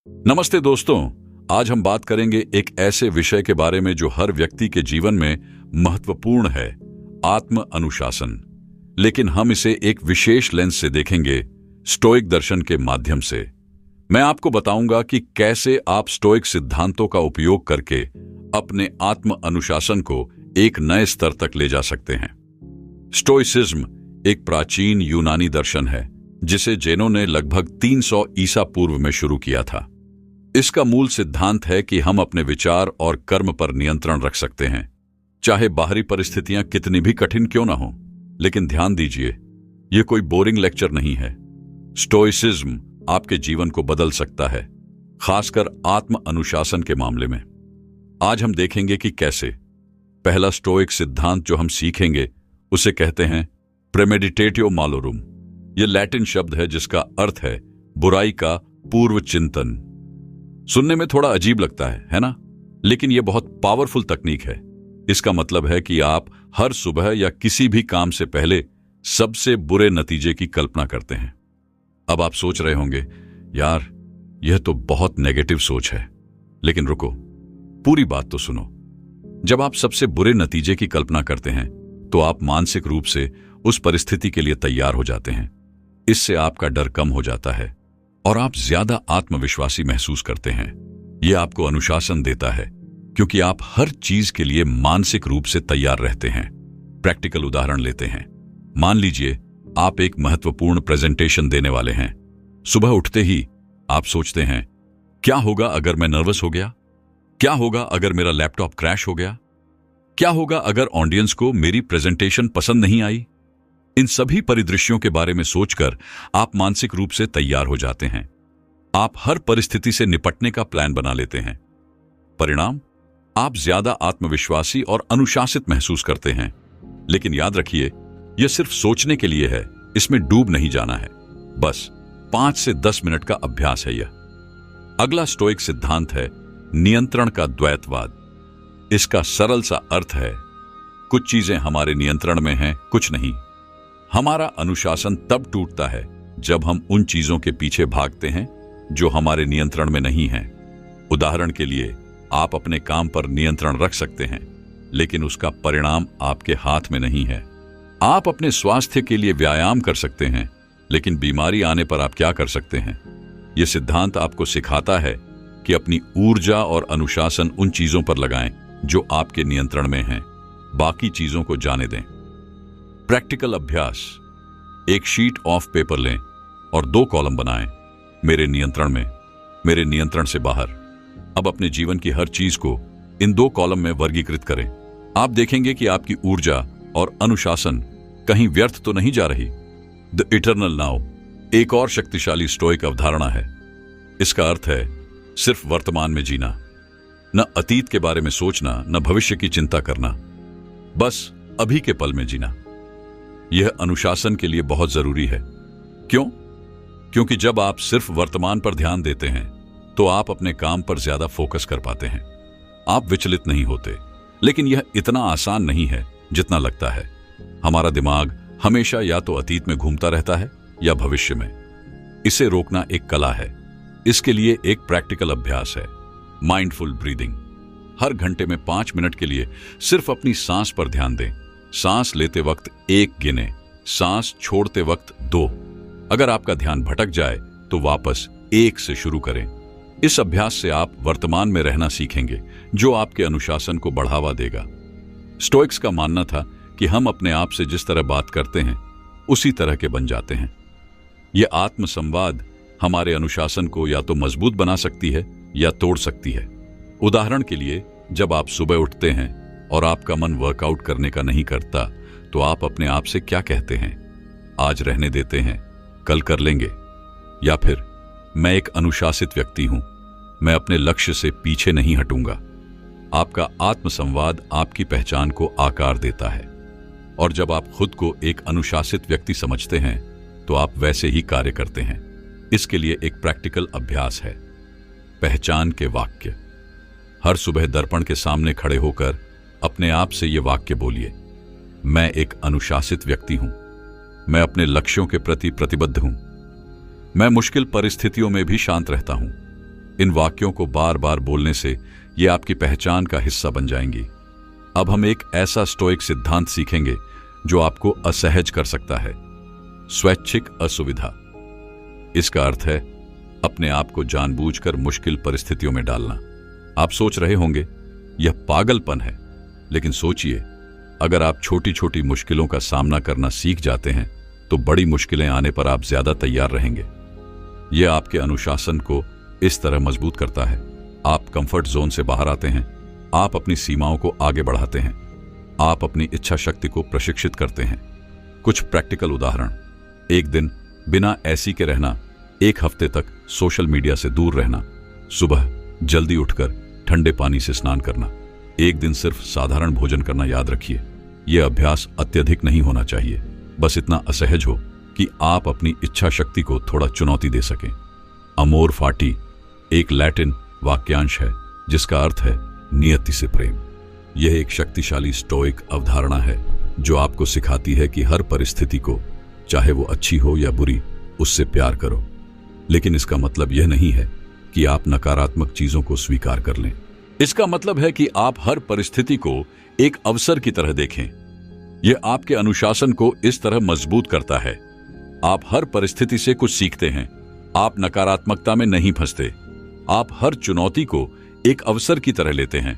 नमस्ते दोस्तों। आज हम बात करेंगे एक ऐसे विषय के बारे में जो हर व्यक्ति के जीवन में महत्वपूर्ण है, आत्म अनुशासन। लेकिन हम इसे एक विशेष लेंस से देखेंगे, स्टोइक दर्शन के माध्यम से। मैं आपको बताऊंगा कि कैसे आप स्टोइक सिद्धांतों का उपयोग करके अपने आत्म अनुशासन को एक नए स्तर तक ले जा सकते हैं। स्टोइसिज्म एक प्राचीन यूनानी दर्शन है जिसे जैनों ने लगभग 300 ईसा पूर्व में शुरू किया था। इसका मूल सिद्धांत है कि हम अपने विचार और कर्म पर नियंत्रण रख सकते हैं, चाहे बाहरी परिस्थितियां कितनी भी कठिन क्यों ना हो। लेकिन ध्यान दीजिए, यह कोई बोरिंग लेक्चर नहीं है। स्टोइसिज्म आपके जीवन को बदल सकता है, खासकर आत्म अनुशासन के मामले में। आज हम देखेंगे कि कैसे। पहला स्टोइक सिद्धांत जो हम सीखेंगे उसे कहते हैं प्रेमेडिटेटिव मालोरुम। यह लैटिन शब्द है जिसका अर्थ है बुराई का पूर्व चिंतन। सुनने में थोड़ा अजीब लगता है ना? लेकिन यह बहुत पावरफुल तकनीक है। इसका मतलब है कि आप हर सुबह या किसी भी काम से पहले सबसे बुरे नतीजे की कल्पना करते हैं। अब आप सोच रहे होंगे, यार यह तो बहुत नेगेटिव सोच है। लेकिन रुको, पूरी बात तो सुनो। जब आप सबसे बुरे नतीजे की कल्पना करते हैं तो आप मानसिक रूप से उस परिस्थिति के लिए तैयार हो जाते हैं। इससे आपका डर कम हो जाता है और आप ज्यादा आत्मविश्वासी महसूस करते हैं। यह आपको अनुशासन देता है क्योंकि आप हर चीज के लिए मानसिक रूप से तैयार रहते हैं। प्रैक्टिकल उदाहरण लेते हैं। मान लीजिए आप एक महत्वपूर्ण प्रेजेंटेशन देने वाले हैं। सुबह उठते ही आप सोचते हैं, क्या होगा अगर मैं नर्वस हो गया? क्या होगा अगर मेरा लैपटॉप क्रैश हो गया? क्या होगा अगर ऑडियंस को मेरी प्रेजेंटेशन पसंद नहीं आई? इन सभी परिदृश्यों के बारे में सोचकर आप मानसिक रूप से तैयार हो जाते हैं। आप हर परिस्थिति से निपटने का प्लान बना लेते हैं। परिणाम, आप ज्यादा आत्मविश्वासी और अनुशासित महसूस करते हैं। लेकिन याद रखिए, यह सिर्फ सोचने के लिए है, इसमें डूब नहीं जाना है। बस 5 से 10 मिनट का अभ्यास है यह। अगला स्टोइक सिद्धांत है नियंत्रण का द्वैतवाद। इसका सरल सा अर्थ है, कुछ चीजें हमारे नियंत्रण में हैं, कुछ नहीं। हमारा अनुशासन तब टूटता है जब हम उन चीजों के पीछे भागते हैं जो हमारे नियंत्रण में नहीं हैं। उदाहरण के लिए, आप अपने काम पर नियंत्रण रख सकते हैं, लेकिन उसका परिणाम आपके हाथ में नहीं है। आप अपने स्वास्थ्य के लिए व्यायाम कर सकते हैं, लेकिन बीमारी आने पर आप क्या कर सकते हैं? यह सिद्धांत आपको सिखाता है कि अपनी ऊर्जा और अनुशासन उन चीजों पर लगाएं जो आपके नियंत्रण में हैं। बाकी चीजों को जाने दें। प्रैक्टिकल अभ्यास। एक शीट ऑफ पेपर लें और 2 कॉलम बनाएं। मेरे नियंत्रण में, मेरे नियंत्रण से बाहर। अब अपने जीवन की हर चीज को इन 2 कॉलम में वर्गीकृत करें। आप देखेंगे कि आपकी ऊर्जा और अनुशासन कहीं व्यर्थ तो नहीं जा रही। द इटर्नल नाउ एक और शक्तिशाली स्टोइक अवधारणा है। इसका अर्थ है सिर्फ वर्तमान में जीना, न अतीत के बारे में सोचना, न भविष्य की चिंता करना, बस अभी के पल में जीना। यह अनुशासन के लिए बहुत जरूरी है। क्यों? क्योंकि जब आप सिर्फ वर्तमान पर ध्यान देते हैं तो आप अपने काम पर ज्यादा फोकस कर पाते हैं। आप विचलित नहीं होते। लेकिन यह इतना आसान नहीं है जितना लगता है। हमारा दिमाग हमेशा या तो अतीत में घूमता रहता है या भविष्य में। इसे रोकना एक कला है। इसके लिए एक प्रैक्टिकल अभ्यास है, माइंडफुल ब्रीदिंग। हर घंटे में 5 मिनट के लिए सिर्फ अपनी सांस पर ध्यान दें। सांस लेते वक्त 1 गिने, सांस छोड़ते वक्त 2। अगर आपका ध्यान भटक जाए तो वापस 1 से शुरू करें। इस अभ्यास से आप वर्तमान में रहना सीखेंगे, जो आपके अनुशासन को बढ़ावा देगा। स्टोइक्स का मानना था कि हम अपने आप से जिस तरह बात करते हैं उसी तरह के बन जाते हैं। यह आत्मसंवाद हमारे अनुशासन को या तो मजबूत बना सकती है या तोड़ सकती है। उदाहरण के लिए, जब आप सुबह उठते हैं और आपका मन वर्कआउट करने का नहीं करता, तो आप अपने आप से क्या कहते हैं? आज रहने देते हैं, कल कर लेंगे। या फिर, मैं एक अनुशासित व्यक्ति हूं, मैं अपने लक्ष्य से पीछे नहीं हटूंगा। आपका आत्मसंवाद आपकी पहचान को आकार देता है। और जब आप खुद को एक अनुशासित व्यक्ति समझते हैं तो आप वैसे ही कार्य करते हैं। इसके लिए एक प्रैक्टिकल अभ्यास है, पहचान के वाक्य। हर सुबह दर्पण के सामने खड़े होकर अपने आप से ये वाक्य बोलिए, मैं एक अनुशासित व्यक्ति हूं, मैं अपने लक्ष्यों के प्रति प्रतिबद्ध हूं, मैं मुश्किल परिस्थितियों में भी शांत रहता हूं, इन वाक्यों को बार बार बोलने से ये आपकी पहचान का हिस्सा बन जाएंगी। अब हम एक ऐसा स्टोइक सिद्धांत सीखेंगे जो आपको असहज कर सकता है, स्वैच्छिक असुविधा। इसका अर्थ है अपने आप को जानबूझकर मुश्किल परिस्थितियों में डालना। आप सोच रहे होंगे यह पागलपन है, लेकिन सोचिए, अगर आप छोटी छोटी मुश्किलों का सामना करना सीख जाते हैं तो बड़ी मुश्किलें आने पर आप ज्यादा तैयार रहेंगे। यह आपके अनुशासन को इस तरह मजबूत करता है, आप कंफर्ट जोन से बाहर आते हैं, आप अपनी सीमाओं को आगे बढ़ाते हैं, आप अपनी इच्छा शक्ति को प्रशिक्षित करते हैं। कुछ प्रैक्टिकल उदाहरण: एक दिन बिना एसी के रहना, एक हफ्ते तक सोशल मीडिया से दूर रहना, सुबह जल्दी उठकर ठंडे पानी से स्नान करना, एक दिन सिर्फ साधारण भोजन करना। याद रखिए, यह अभ्यास अत्यधिक नहीं होना चाहिए, बस इतना असहज हो कि आप अपनी इच्छा शक्ति को थोड़ा चुनौती दे सकें। अमोर फाटी एक लैटिन वाक्यांश है जिसका अर्थ है नियति से प्रेम। यह एक शक्तिशाली स्टोइक अवधारणा है जो आपको सिखाती है कि हर परिस्थिति को, चाहे वो अच्छी हो या बुरी, उससे प्यार करो। लेकिन इसका मतलब यह नहीं है कि आप नकारात्मक चीजों को स्वीकार कर लें। इसका मतलब है कि आप हर परिस्थिति को एक अवसर की तरह देखें। यह आपके अनुशासन को इस तरह मजबूत करता है, आप हर परिस्थिति से कुछ सीखते हैं, आप नकारात्मकता में नहीं फंसते, आप हर चुनौती को एक अवसर की तरह लेते हैं।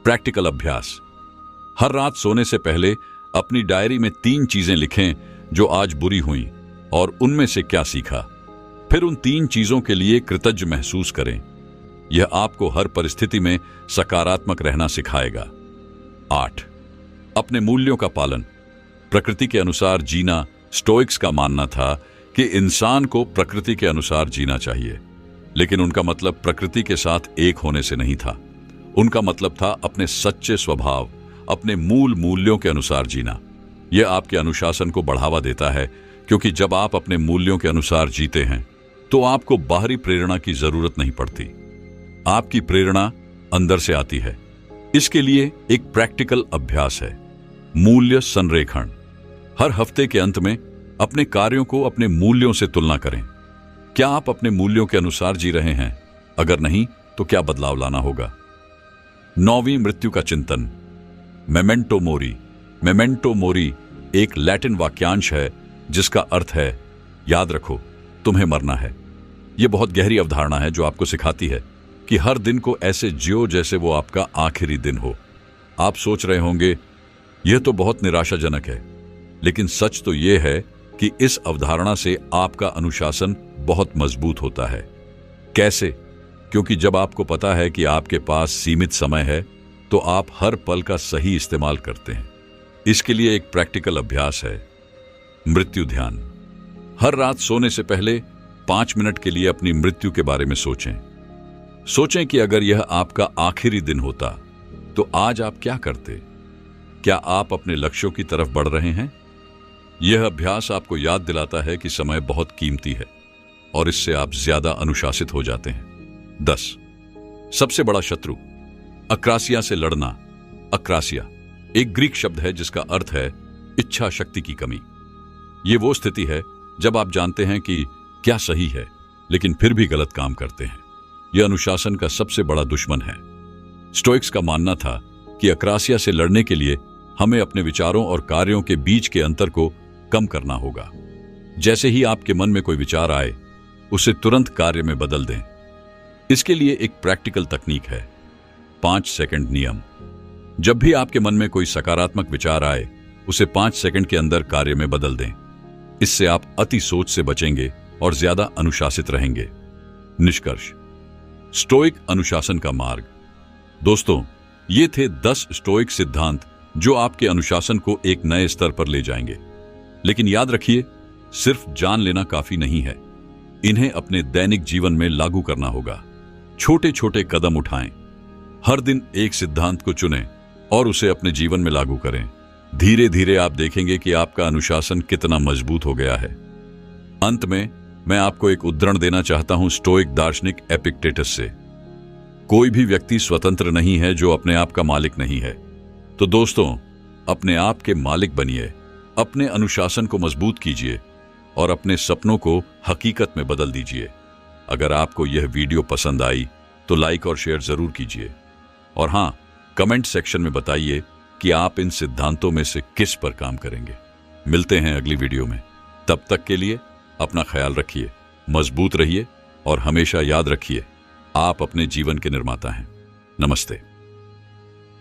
प्रैक्टिकल अभ्यास: हर रात सोने से पहले अपनी डायरी में 3 चीजें लिखें जो आज बुरी हुई और उनमें से क्या सीखा। फिर उन 3 चीजों के लिए कृतज्ञ महसूस करें। यह आपको हर परिस्थिति में सकारात्मक रहना सिखाएगा। 8. अपने मूल्यों का पालन: प्रकृति के अनुसार जीना। स्टोइक्स का मानना था कि इंसान को प्रकृति के अनुसार जीना चाहिए, लेकिन उनका मतलब प्रकृति के साथ एक होने से नहीं था। उनका मतलब था अपने सच्चे स्वभाव, अपने मूल मूल्यों के अनुसार जीना। यह आपके अनुशासन को बढ़ावा देता है, क्योंकि जब आप अपने मूल्यों के अनुसार जीते हैं तो आपको बाहरी प्रेरणा की जरूरत नहीं पड़ती, आपकी प्रेरणा अंदर से आती है। इसके लिए एक प्रैक्टिकल अभ्यास है, मूल्य संरेखण। हर हफ्ते के अंत में अपने कार्यों को अपने मूल्यों से तुलना करें। क्या आप अपने मूल्यों के अनुसार जी रहे हैं? अगर नहीं, तो क्या बदलाव लाना होगा? 9वीं मृत्यु का चिंतन, मेमेंटो मोरी। मेमेंटो मोरी एक लैटिन वाक्यांश है जिसका अर्थ है याद रखो, तुम्हें मरना है। यह बहुत गहरी अवधारणा है जो आपको सिखाती है कि हर दिन को ऐसे जियो जैसे वो आपका आखिरी दिन हो। आप सोच रहे होंगे यह तो बहुत निराशाजनक है, लेकिन सच तो यह है कि इस अवधारणा से आपका अनुशासन बहुत मजबूत होता है। कैसे? क्योंकि जब आपको पता है कि आपके पास सीमित समय है तो आप हर पल का सही इस्तेमाल करते हैं। इसके लिए एक प्रैक्टिकल अभ्यास है, मृत्यु ध्यान। हर रात सोने से पहले 5 मिनट के लिए अपनी मृत्यु के बारे में सोचें। सोचें कि अगर यह आपका आखिरी दिन होता तो आज आप क्या करते? क्या आप अपने लक्ष्यों की तरफ बढ़ रहे हैं? यह अभ्यास आपको याद दिलाता है कि समय बहुत कीमती है और इससे आप ज्यादा अनुशासित हो जाते हैं। 10. सबसे बड़ा शत्रु, अक्रासिया से लड़ना। अक्रासिया एक ग्रीक शब्द है जिसका अर्थ है इच्छा शक्ति की कमी। यह वो स्थिति है जब आप जानते हैं कि क्या सही है लेकिन फिर भी गलत काम करते हैं। यह अनुशासन का सबसे बड़ा दुश्मन है। स्टोइक्स का मानना था कि अक्रासिया से लड़ने के लिए हमें अपने विचारों और कार्यों के बीच के अंतर को कम करना होगा। जैसे ही आपके मन में कोई विचार आए, उसे तुरंत कार्य में बदल दें। इसके लिए एक प्रैक्टिकल तकनीक है, 5 सेकंड नियम। जब भी आपके मन में कोई सकारात्मक विचार आए, उसे 5 सेकंड के अंदर कार्य में बदल दें। इससे आप अति सोच से बचेंगे और ज्यादा अनुशासित रहेंगे। निष्कर्ष, स्टोइक अनुशासन का मार्ग। दोस्तों, ये थे 10 स्टोइक सिद्धांत जो आपके अनुशासन को एक नए स्तर पर ले जाएंगे। लेकिन याद रखिए, सिर्फ जान लेना काफी नहीं है, इन्हें अपने दैनिक जीवन में लागू करना होगा। छोटे छोटे कदम उठाएं, हर दिन एक सिद्धांत को चुनें और उसे अपने जीवन में लागू करें। धीरे धीरे आप देखेंगे कि आपका अनुशासन कितना मजबूत हो गया है। अंत में मैं आपको एक उद्धरण देना चाहता हूं स्टोइक दार्शनिक एपिक्टेटस से। कोई भी व्यक्ति स्वतंत्र नहीं है जो अपने आप का मालिक नहीं है। तो दोस्तों, अपने आप के मालिक बनिए, अपने अनुशासन को मजबूत कीजिए और अपने सपनों को हकीकत में बदल दीजिए। अगर आपको यह वीडियो पसंद आई तो लाइक और शेयर जरूर कीजिए। और हाँ, कमेंट सेक्शन में बताइए कि आप इन सिद्धांतों में से किस पर काम करेंगे। मिलते हैं अगली वीडियो में। तब तक के लिए अपना ख्याल रखिए, मजबूत रहिए और हमेशा याद रखिए, आप अपने जीवन के निर्माता हैं। नमस्ते।